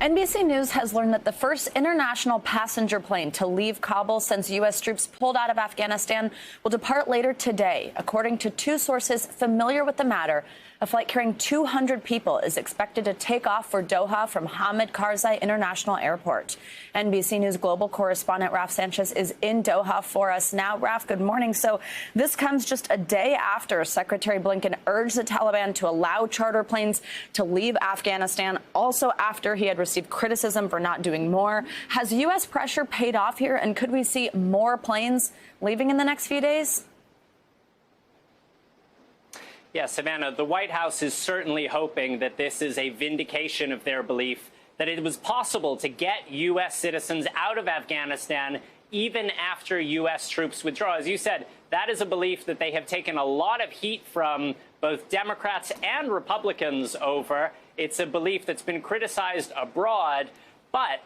NBC News has learned that the first international passenger plane to leave Kabul since U.S. troops pulled out of Afghanistan will depart later today. According to two sources familiar with the matter, a flight carrying 200 people is expected to take off for Doha from Hamid Karzai International Airport. NBC News global correspondent Raf Sanchez is in Doha for us now. Raf, good morning. So this comes just a day after Secretary Blinken urged the Taliban to allow charter planes to leave Afghanistan, also after he had received criticism for not doing more. Has U.S. pressure paid off here, and could we see more planes leaving in the next few days? Yeah, Savannah, the White House is certainly hoping that this is a vindication of their belief that it was possible to get U.S. citizens out of Afghanistan even after U.S. troops withdraw. As you said, that is a belief that they have taken a lot of heat from both Democrats and Republicans over. It's a belief that's been criticized abroad, but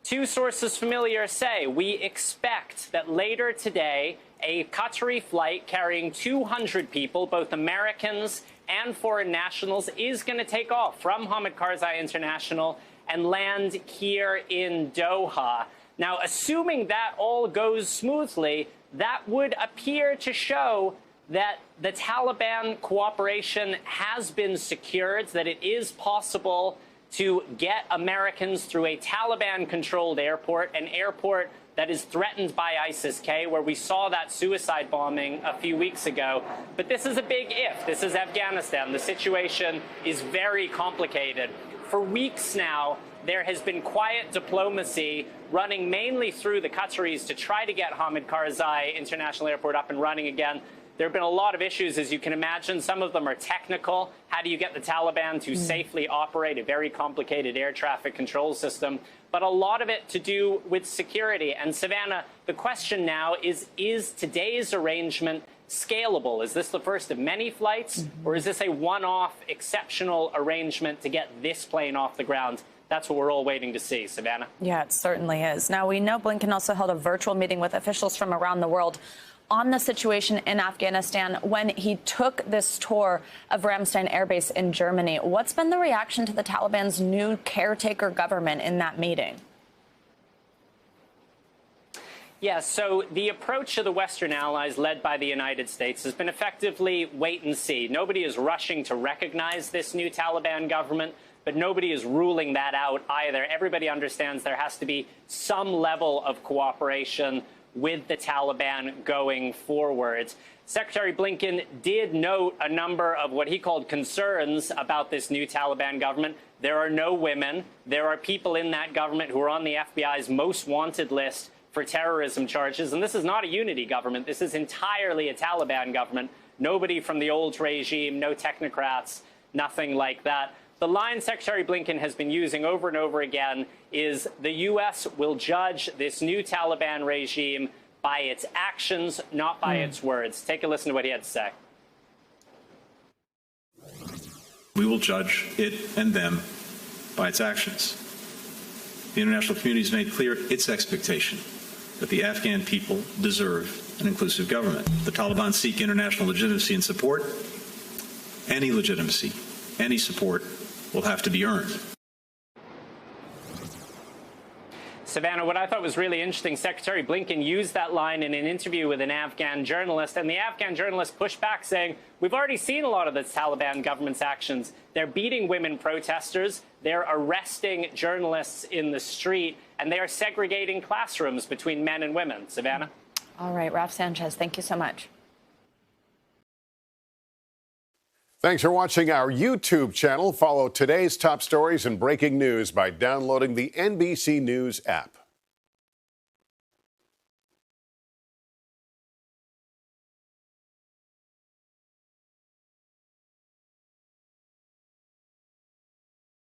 two sources familiar say we expect that later today a Qatari flight carrying 200 people, both Americans and foreign nationals, is going to take off from Hamid Karzai International and land here in Doha. Now, assuming that all goes smoothly, that would appear to show that the Taliban cooperation has been secured, that it is possible to get Americans through a Taliban-controlled airport, an airport that is threatened by ISIS-K, where we saw that suicide bombing a few weeks ago. But this is a big if. This is Afghanistan. The situation is very complicated. For weeks now, there has been quiet diplomacy running mainly through the Qataris to try to get Hamid Karzai International Airport up and running again. There have been a lot of issues, as you can imagine. Some of them are technical. How do you get the Taliban to safely operate a very complicated air traffic control system? But a lot of it to do with security. And Savannah, the question now is today's arrangement scalable? Is this the first of many flights, or is this a one-off exceptional arrangement to get this plane off the ground? That's what we're all waiting to see, Savannah. Yeah, it certainly is. Now, we know Blinken also held a virtual meeting with officials from around the world on the situation in Afghanistan when he took this tour of Ramstein Air Base in Germany. What's been the reaction to the Taliban's new caretaker government in that meeting? Yeah, so the approach of the Western allies, led by the United States, has been effectively wait and see. Nobody is rushing to recognize this new Taliban government, but nobody is ruling that out either. Everybody understands there has to be some level of cooperation with the Taliban going forward. Secretary Blinken did note a number of what he called concerns about this new Taliban government. There are no women. There are people in that government who are on the FBI's most wanted list for terrorism charges. And this is not a unity government. This is entirely a Taliban government. Nobody from the old regime, no technocrats, nothing like that. The line Secretary Blinken has been using over and over again is the U.S. will judge this new Taliban regime by its actions, not by its words. Take a listen to what he had to say. We will judge it and them by its actions. The international community has made clear its expectation that the Afghan people deserve an inclusive government. The Taliban seek international legitimacy and support. Any legitimacy, any support will have to be earned. Savannah, what I thought was really interesting, Secretary Blinken used that line in an interview with an Afghan journalist, and the Afghan journalist pushed back, saying, we've already seen a lot of the Taliban government's actions. They're beating women protesters, they're arresting journalists in the street, and they are segregating classrooms between men and women. Savannah? All right, Raf Sanchez, thank you so much. Thanks for watching our YouTube channel. Follow today's top stories and breaking news by downloading the NBC News app.